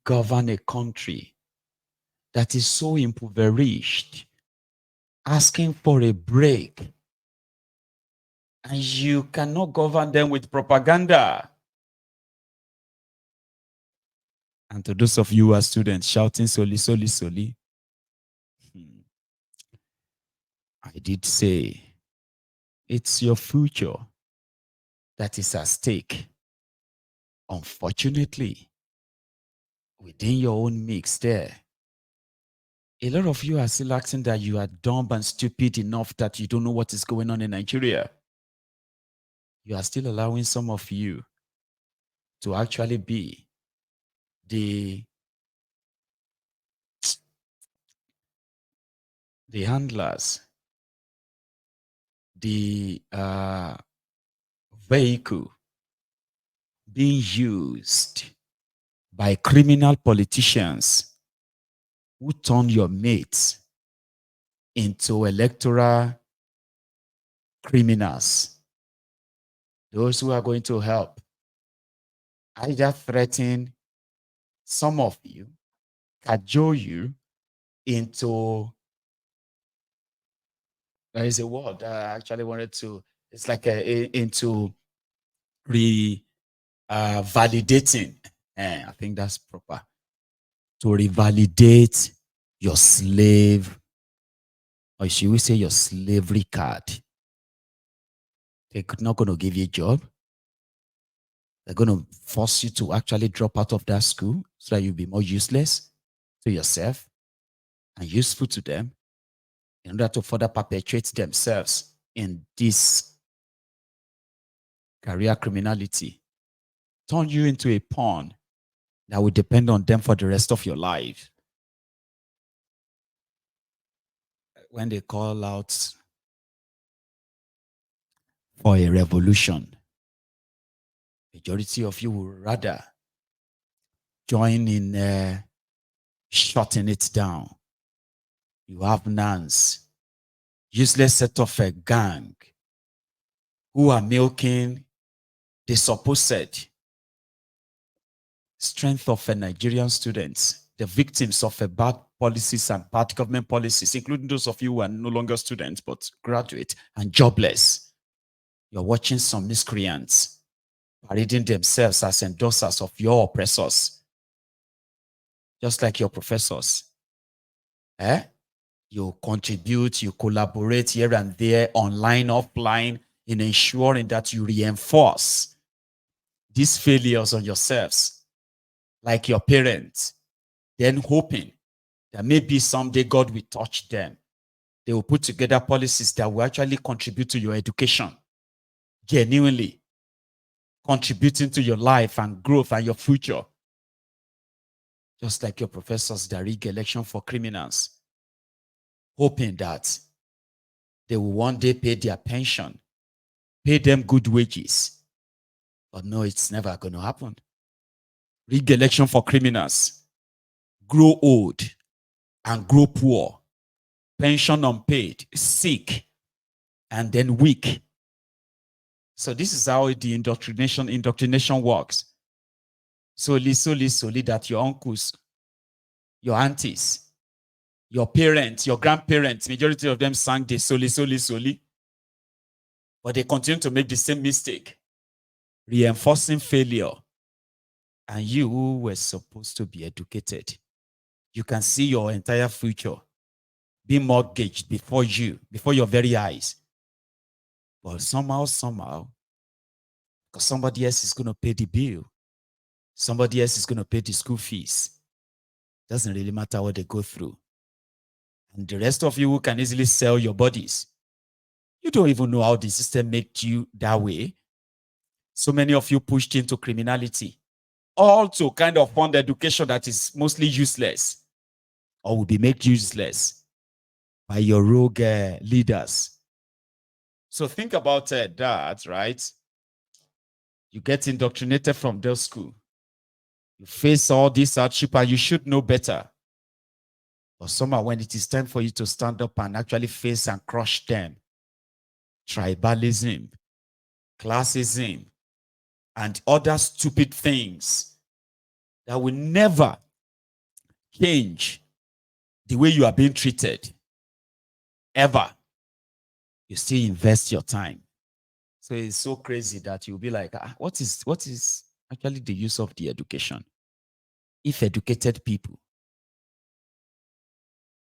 govern a country that is so impoverished, asking for a break, and you cannot govern them with propaganda. And to those of you who are students shouting soli, soli, soli, I did say it's your future that is at stake. Unfortunately, within your own mix there, a lot of you are still acting that you are dumb and stupid enough that you don't know what is going on in Nigeria. You are still allowing some of you to actually be the handlers, the vehicle being used by criminal politicians who turn your mates into electoral criminals. Those who are going to help either threaten some of you, cajole you into, there is a word I actually wanted to, it's like into validating. I think that's proper. To revalidate your slave, or should we say your slavery card. They're not going to give you a job. They're going to force you to actually drop out of that school so that you'll be more useless to yourself and useful to them in order to further perpetuate themselves in this career criminality. Turn you into a pawn that will depend on them for the rest of your life. When they call out for a revolution, majority of you will rather join in shutting it down. You have nans, useless set of a gang who are milking the supposed strength of a Nigerian students, the victims of a bad policies and bad government policies, including those of you who are no longer students but graduate and jobless. You're watching some miscreants parading themselves as endorsers of your oppressors, just like your professors. You contribute, you collaborate here and there, online, offline, in ensuring that you reinforce these failures on yourselves, like your parents, then hoping that maybe someday God will touch them. They will put together policies that will actually contribute to your education, genuinely contributing to your life and growth and your future. Just like your professors that rig election for criminals, hoping that they will one day pay their pension, pay them good wages. But no, it's never going to happen. Rig election for criminals, grow old and grow poor, pension unpaid, sick, and then weak. So this is how the indoctrination works. Solely that your uncles, your aunties, your parents, your grandparents, majority of them sang the solely. But they continue to make the same mistake, reinforcing failure. And you who were supposed to be educated, you can see your entire future being mortgaged before your very eyes. But somehow, because somebody else is going to pay the bill, somebody else is going to pay the school fees. Doesn't really matter what they go through. And the rest of you who can easily sell your bodies, you don't even know how the system made you that way. So many of you pushed into criminality, all to kind of fund education that is mostly useless or will be made useless by your rogue leaders. So think about that, right? You get indoctrinated from their school. You face all this hardship and you should know better. But somehow when it is time for you to stand up and actually face and crush them, tribalism, classism, and other stupid things that will never change the way you are being treated, ever, you still invest your time. So it's so crazy that you'll be like, what is actually the use of the education? If educated people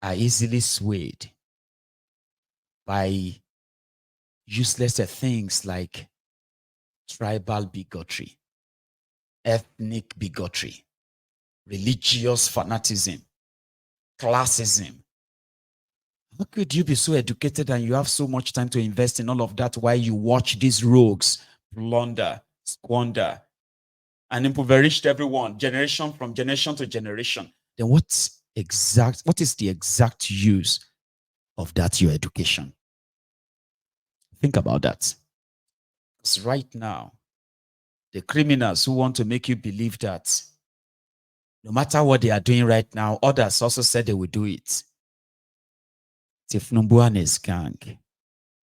are easily swayed by useless things like tribal bigotry, ethnic bigotry, religious fanaticism, classism. How could you be so educated and you have so much time to invest in all of that while you watch these rogues plunder, squander, and impoverished everyone, generation from generation to generation? Then what is the exact use of that your education? Think about that. Because right now, the criminals who want to make you believe that no matter what they are doing right now, others also said they will do it. Tinubu and his gang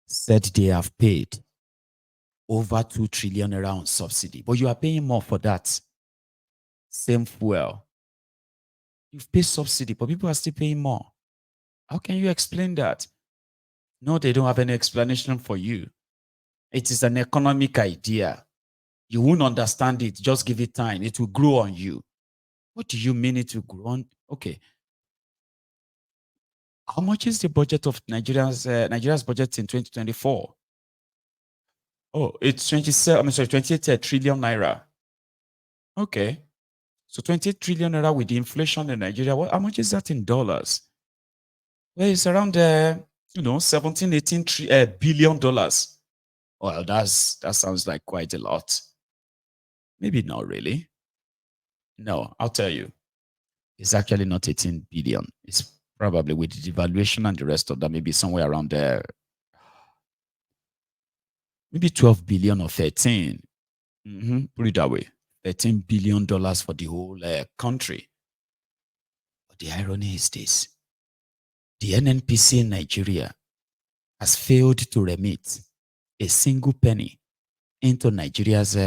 said they have paid over 2 trillion naira on subsidy, but you are paying more for that same fuel. You've paid subsidy, but people are still paying more. How can you explain that? No, they don't have any explanation for you. It is an economic idea. You won't understand it. Just give it time. It will grow on you. What do you mean it will grow on? Okay. How much is the budget of Nigeria's budget in 2024? Oh, it's 28 trillion naira. Okay. So 28 trillion naira with the inflation in Nigeria. How much is that in dollars? Well, it's around 17, 18 billion dollars. Well, that sounds like quite a lot. Maybe not really. No, I'll tell you. It's actually not 18 billion. It's probably with the devaluation and the rest of that, maybe somewhere around there. Maybe 12 billion or 13. Put it that way. $13 billion for the whole country. But the irony is this. The Nnpc in Nigeria has failed to remit a single penny into Nigeria's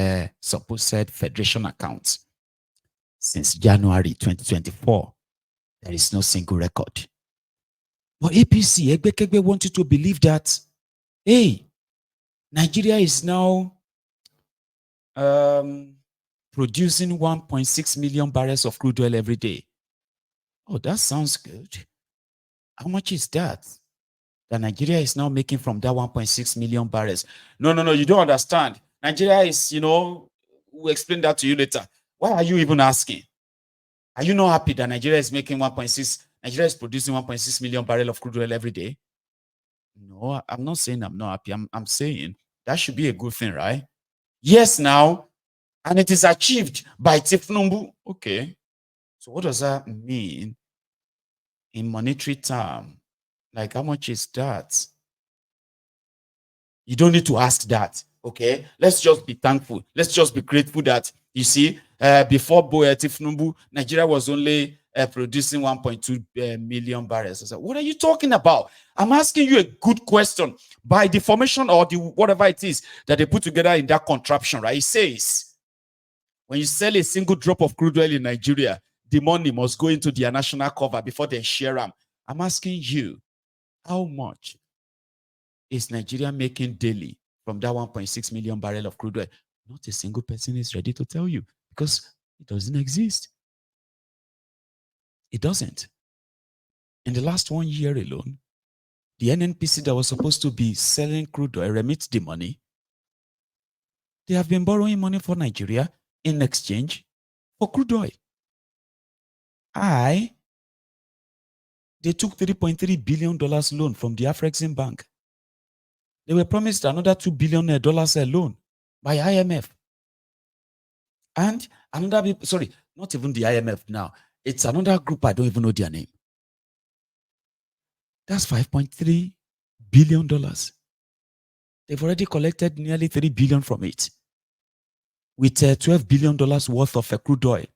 supposed federation accounts since January 2024. There is no single record. But APC, Egbekegbe, want you to believe that, hey, Nigeria is now producing 1.6 million barrels of crude oil every day. Oh, that sounds good. How much is that? That Nigeria is now making from that 1.6 million barrels. No, you don't understand. Nigeria is, we'll explain that to you later. Why are you even asking? Are you not happy that Nigeria is making 1.6, Nigeria is producing 1.6 million barrels of crude oil every day? No, I'm not saying I'm not happy. I'm saying that should be a good thing, right? Yes, now, and it is achieved by Tinubu. Okay. So what does that mean in monetary term? Like, how much is that? You don't need to ask that. Okay. Let's just be thankful. Let's just be grateful that, you see, before Tinubu, Nigeria was only producing 1.2 million barrels. I said, what are you talking about? I'm asking you a good question. By the formation or the whatever it is that they put together in that contraption, right? It says, when you sell a single drop of crude oil in Nigeria, the money must go into their national cover before they share them. I'm asking you, how much is Nigeria making daily from that 1.6 million barrel of crude oil? Not a single person is ready to tell you because it doesn't exist. It doesn't. In the last 1 year alone, the Nnpc that was supposed to be selling crude oil remit the money. They have been borrowing money for Nigeria in exchange for crude oil. They took $3.3 billion loan from the Afrexim Bank. They were promised another $2 billion loan by IMF. And another, sorry, not even the IMF now. It's another group, I don't even know their name. That's $5.3 billion. They've already collected nearly $3 billion from it. With $12 billion worth of crude oil.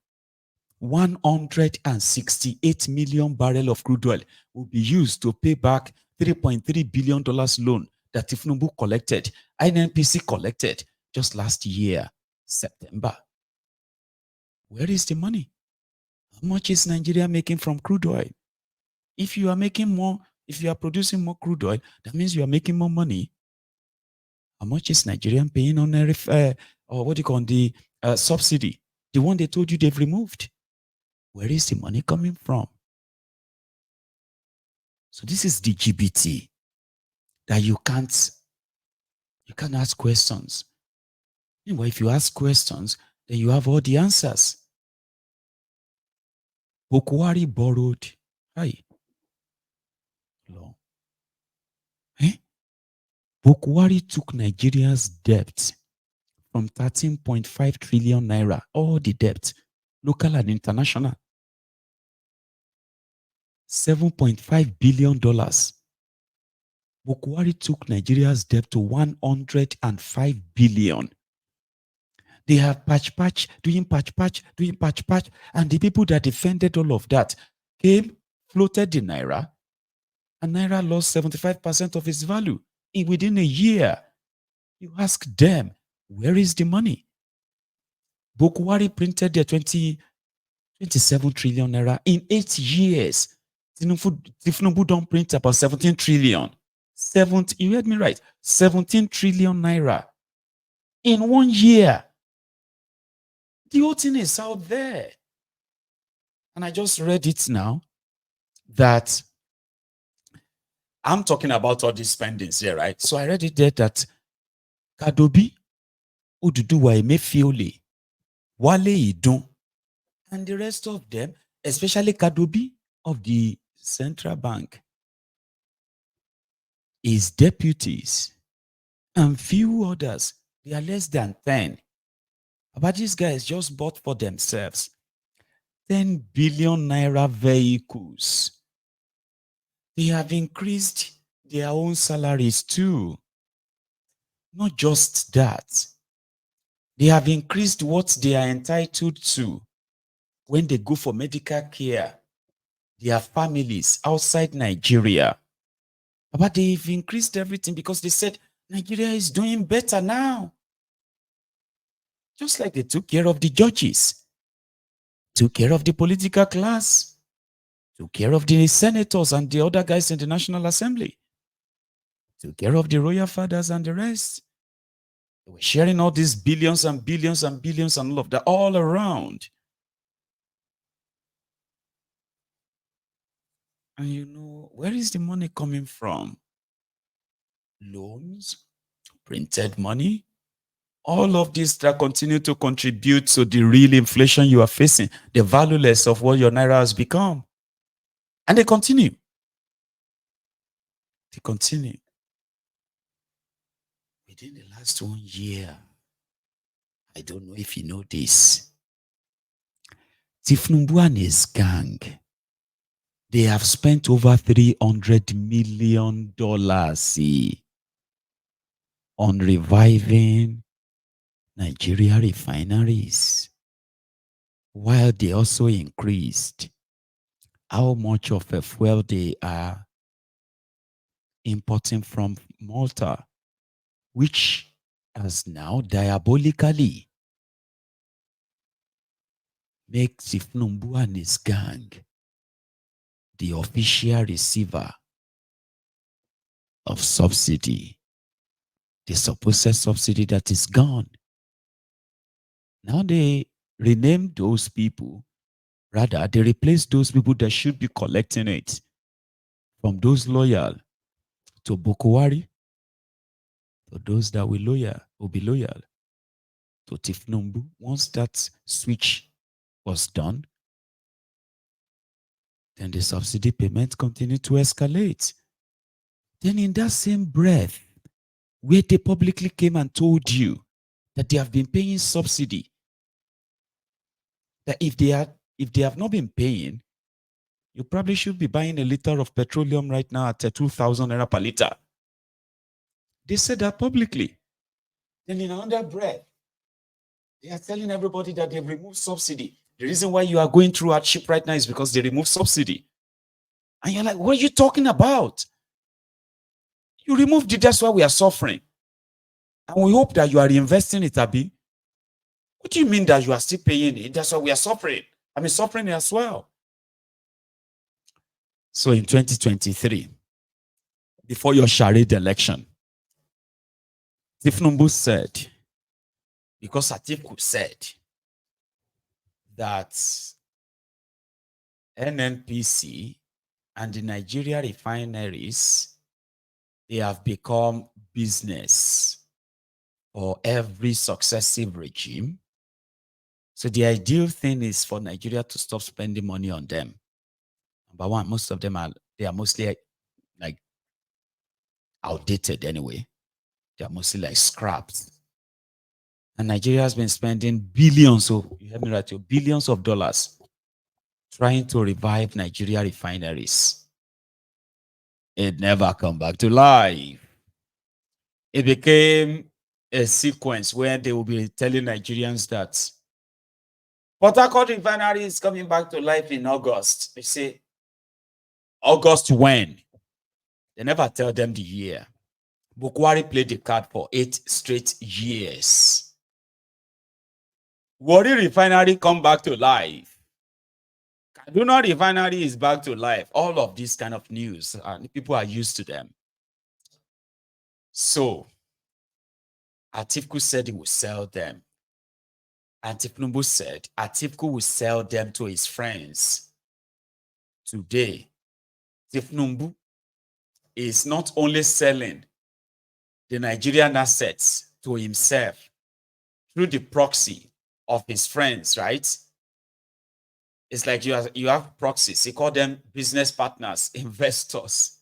168 million barrels of crude oil will be used to pay back $3.3 billion loan that Tinubu collected, Nnpc collected just last year, September. Where is the money? How much is Nigeria making from crude oil? If you are making more, if you are producing more crude oil, that means you are making more money. How much is Nigerian paying on or what do you call the subsidy? The one they told you they've removed. Where is the money coming from? So this is the GBT that you can't ask questions. Anyway, if you ask questions, then you have all the answers. Warri borrowed. Hi. Eh? Warri took Nigeria's debt from 13.5 trillion naira, all the debt, local and international, $7.5 billion. Warri took Nigeria's debt to 105 billion. They have patch, doing patch, and the people that defended all of that came, floated the naira, and naira lost 75% of its value within a year. You ask them, where is the money? Warri printed their 27 trillion naira in 8 years. Tinubu don't print about 17 trillion. You heard me right. 17 trillion naira in 1 year. The whole thing is out there. And I just read it now that I'm talking about all these spendings here, right? So I read it there that Kadobi, Oduduwa Emefiole, Wale Idun, and the rest of them, especially Kadobi of the central bank, his deputies, and few others, they are less than 10. But these guys just bought for themselves 10 billion naira vehicles. They have increased their own salaries too. Not just that. They have increased what they are entitled to when they go for medical care. Their families outside Nigeria. But they've increased everything because they said Nigeria is doing better now. Just like they took care of the judges, took care of the political class, took care of the senators and the other guys in the National Assembly, took care of the royal fathers and the rest. They were sharing all these billions and billions and billions and all of that all around. And you know, where is the money coming from? Loans, printed money, all of these that continue to contribute to the real inflation you are facing, the valueless of what your naira has become. And they continue. They continue. Within the last 1 year, I don't know if you know this, Tinubu and his gang, they have spent over $300 million on reviving Nigeria refineries, while they also increased how much of a fuel they are importing from Malta, which has now diabolically made Tinubu and his gang the official receiver of subsidy, the supposed subsidy that is gone. Now they rename those people, rather they replace those people that should be collecting it from those loyal to Warri, to those that will be loyal to Tinubu. Once that switch was done, then the subsidy payments continue to escalate. Then in that same breath, where they publicly came and told you that they have been paying subsidy, that if they have not been paying, you probably should be buying a liter of petroleum right now at 2,000 naira per liter. They said that publicly. Then in another breath, they are telling everybody that they've removed subsidy. The reason why you are going through hardship right now is because they removed subsidy. And you're like, what are you talking about? You removed it, that's why we are suffering. And we hope that you are reinvesting it, Abi. What do you mean that you are still paying it? That's why we are suffering. I'm suffering as well. So in 2023, before your charade election, Tinubu said, because Atiku said that Nnpc and the Nigeria refineries, they have become business for every successive regime. So the ideal thing is for Nigeria to stop spending money on them. Number one, most of them they are mostly like outdated anyway. They are mostly like scraps. And Nigeria has been spending billions, so you heard me right, billions of dollars trying to revive Nigeria refineries. It never come back to life. It became a sequence where they will be telling Nigerians that Port Harcourt refinery is coming back to life in August. They say, August when? They never tell them the year. Warri played the card for 8 straight years. Warri refinery come back to life. Kaduna refinery is back to life. All of these kind of news, people are used to them. So, Atiku said he will sell them. And Tinubu said Atiku will sell them to his friends. Today, Tinubu is not only selling the Nigerian assets to himself through the proxy of his friends, right? It's like you have proxies. He call them business partners, investors.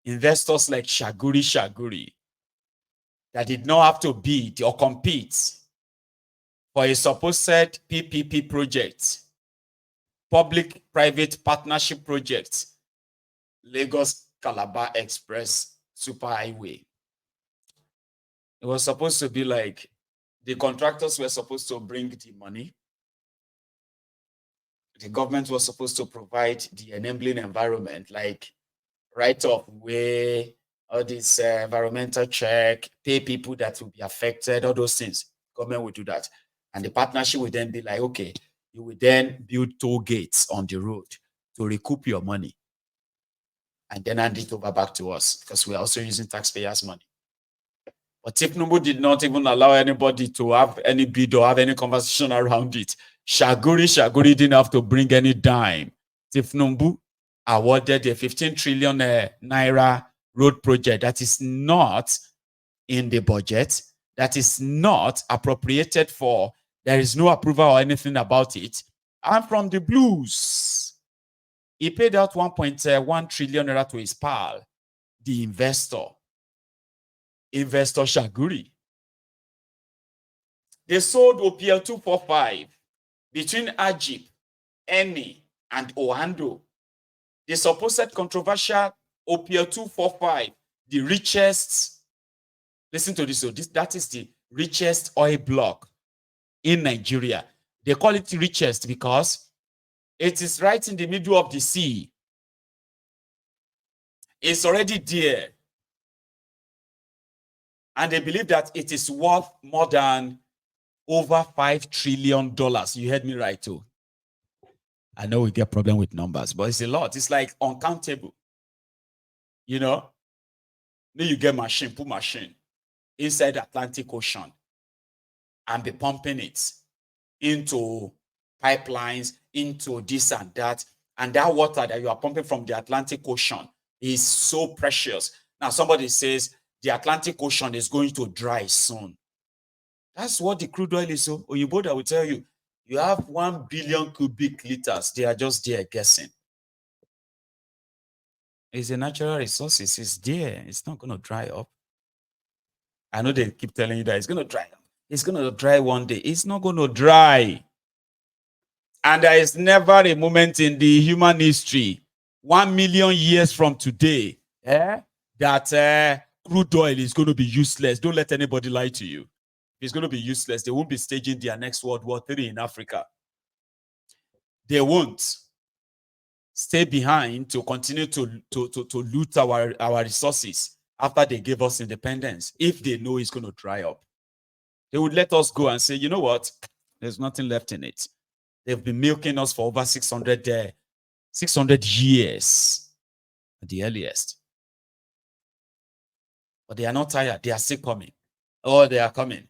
Investors like Shaguri that did not have to bid or compete for a supposed PPP project, public-private partnership project, Lagos Calabar Express Superhighway. It was supposed to be like the contractors were supposed to bring the money. The government was supposed to provide the enabling environment, like write-off way, all this environmental check, pay people that will be affected, all those things. Government will do that. And the partnership will then be like, okay, you will then build toll gates on the road to recoup your money and then hand it over back to us because we are also using taxpayers' money. But Tinubu did not even allow anybody to have any bid or have any conversation around it. Shaguri didn't have to bring any dime. Tinubu awarded a 15 trillion naira road project that is not in the budget, that is not appropriated for. There is no approval or anything about it. And from the blues, he paid out 1.1 trillion naira to his pal, the investor Shaguri. They sold OPL 245 between Ajib, Eni, and Ohando. The supposed controversial OPL 245, the richest, listen to this, so that is the richest oil block in Nigeria. They call it the richest because it is right in the middle of the sea. It's already there. And they believe that it is worth more than over $5 trillion. You heard me right too. I know we get problem with numbers, but it's a lot. It's like uncountable. You know, then you get put machine inside the Atlantic Ocean and be pumping it into pipelines, into this and that. And that water that you are pumping from the Atlantic Ocean is so precious. Now somebody says the Atlantic Ocean is going to dry soon. That's what the crude oil is. So Oyiboda will tell you, you have 1 billion cubic liters. They are just there guessing. It's a natural resource. It's there. It's not going to dry up. I know they keep telling you that it's going to dry up. It's going to dry one day. It's not going to dry. And there is never a moment in the human history, 1 million years from today, that crude oil is going to be useless. Don't let anybody lie to you. It's going to be useless. They won't be staging their next World War III in Africa. They won't stay behind to continue to loot our resources after they gave us independence. If they know it's going to dry up, they would let us go and say, you know what? There's nothing left in it. They've been milking us for over 600 years at the earliest. But they are not tired. They are still coming. Oh, they are coming.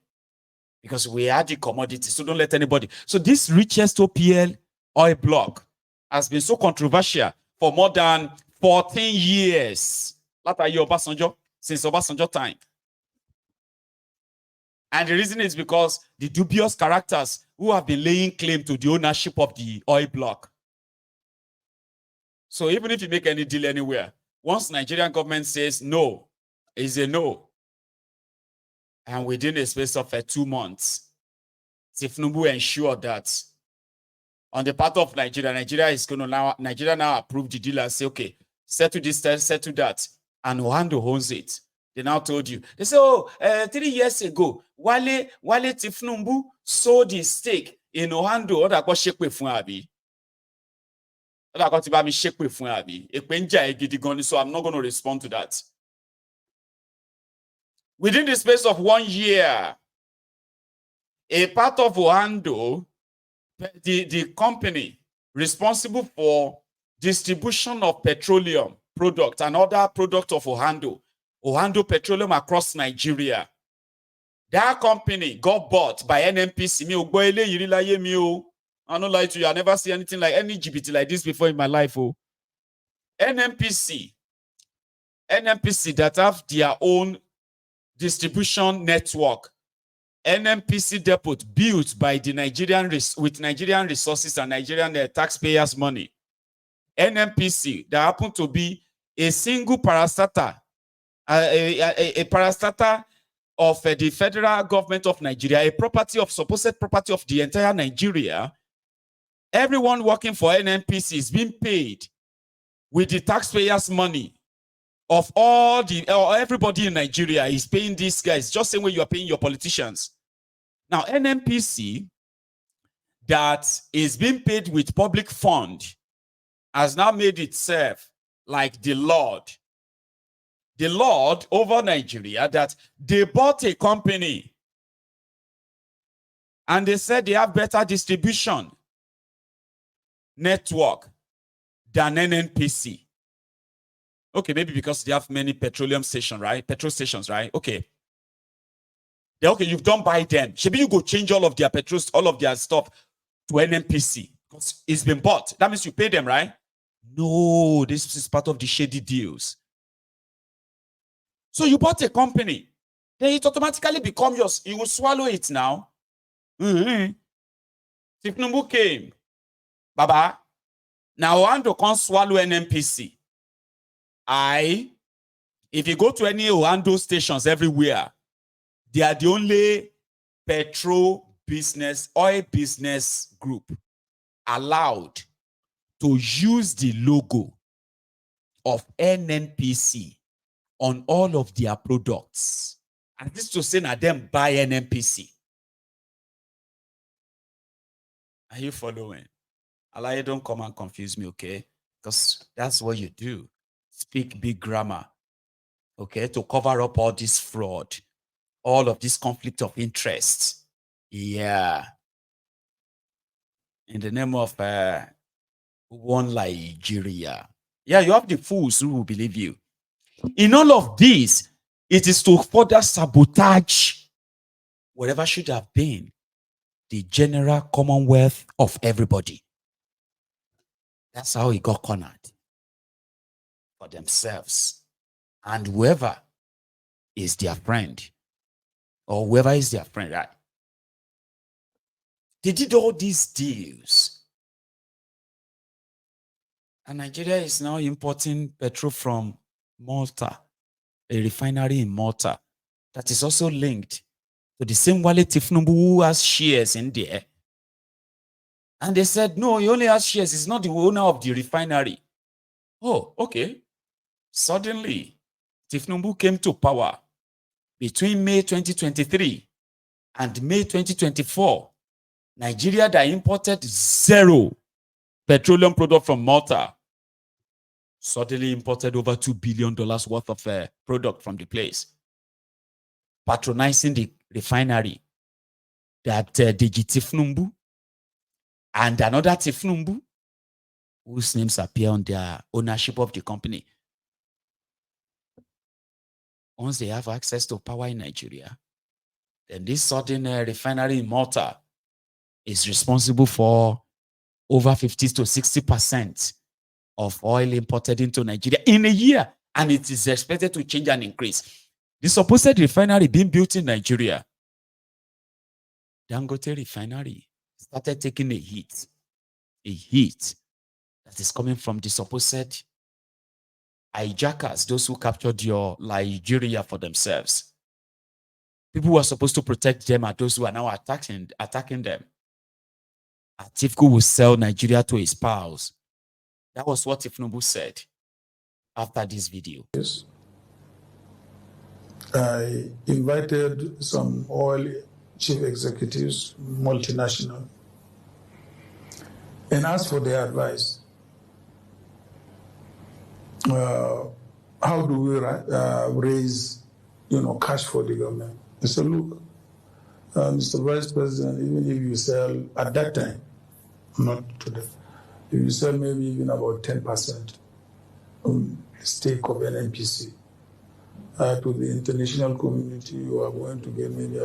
Because we are the commodity. So don't let anybody. So this richest OPL oil block has been so controversial for more than 14 years. Since Obasanjo time. And the reason is because the dubious characters who have been laying claim to the ownership of the oil block. So even if you make any deal anywhere, once Nigerian government says no, is a no. And within a space of 2 months, Tinubu ensured that on the part of Nigeria is going to now approve the deal and say, okay, settle this, settle that, and Ohando owns it. They now told you. They say, 3 years ago, Wale Tinubu sold his stake in Ohando. So I'm not going to respond to that. Within the space of 1 year, a part of Ohando, the company responsible for distribution of petroleum products and other products of Ohando Petroleum across Nigeria, that company got bought by Nnpc. I don't lie to you. I never see anything like any GBT like this before in my life. Nnpc that have their own distribution network. Nnpc depot built by the with Nigerian resources and Nigerian taxpayers' money. Nnpc that happened to be a single parastatal, a parastatal of the federal government of Nigeria, a supposed property of the entire Nigeria. Everyone working for Nnpc is being paid with the taxpayers' money of everybody in Nigeria is paying these guys, just the same way you are paying your politicians. Now, Nnpc that is being paid with public fund has now made itself like the Lord over Nigeria, that they bought a company and they said they have better distribution network than Nnpc. Okay, maybe because they have many petroleum stations, right? Petrol stations, right? Okay. Okay, you've done by them. Maybe you go change all of their petrol, all of their stuff to Nnpc because it's been bought. That means you pay them, right? No, this is part of the shady deals. So you bought a company, then it automatically becomes yours. You will swallow it now. Tinubu came, Baba. Now Ohando can't swallow Nnpc. If you go to any Ohando stations everywhere, they are the only oil business group allowed to use the logo of Nnpc on all of their products. And this to say that them buy Nnpc. Are you following? Allah, don't come and confuse me, okay? Because that's what you do. Speak big grammar, okay? To cover up all this fraud, all of this conflict of interest. Yeah. In the name of one Nigeria. Yeah, you have the fools who will believe you. In all of this, it is to further sabotage whatever should have been the general commonwealth of everybody. That's how he got cornered for themselves. And whoever is their friend, or whoever is their friend, right? They did all these deals. And Nigeria is now importing petrol from Malta, a refinery in Malta that is also linked to the same Wale Tinubu who has shares in there. And they said, no, he only has shares. He's not the owner of the refinery. Oh, okay. Suddenly, Tinubu came to power between May 2023 and May 2024. Nigeria that imported 0 petroleum product from Malta suddenly imported over $2 billion worth of product from the place, patronizing the refinery that Tinubu and another Tinubu, whose names appear on their ownership of the company. Once they have access to power in Nigeria, then this sudden refinery in Malta is responsible for over 50 to 60% of oil imported into Nigeria in a year, and it is expected to change and increase. The supposed refinery being built in Nigeria, Dangote Refinery, started taking a hit that is coming from the supposed hijackers, those who captured your Nigeria for themselves. People who are supposed to protect them are those who are now attacking them. Atiku will sell Nigeria to his pals. That was what Tinubu said after this video. Yes. I invited some oil chief executives, multinational, and asked for their advice. How do we raise, cash for the government? I said, look, Mr. Vice President, even if you sell at that time, not today, if you sell maybe even about 10% stake of Nnpc to the international community, you are going to get maybe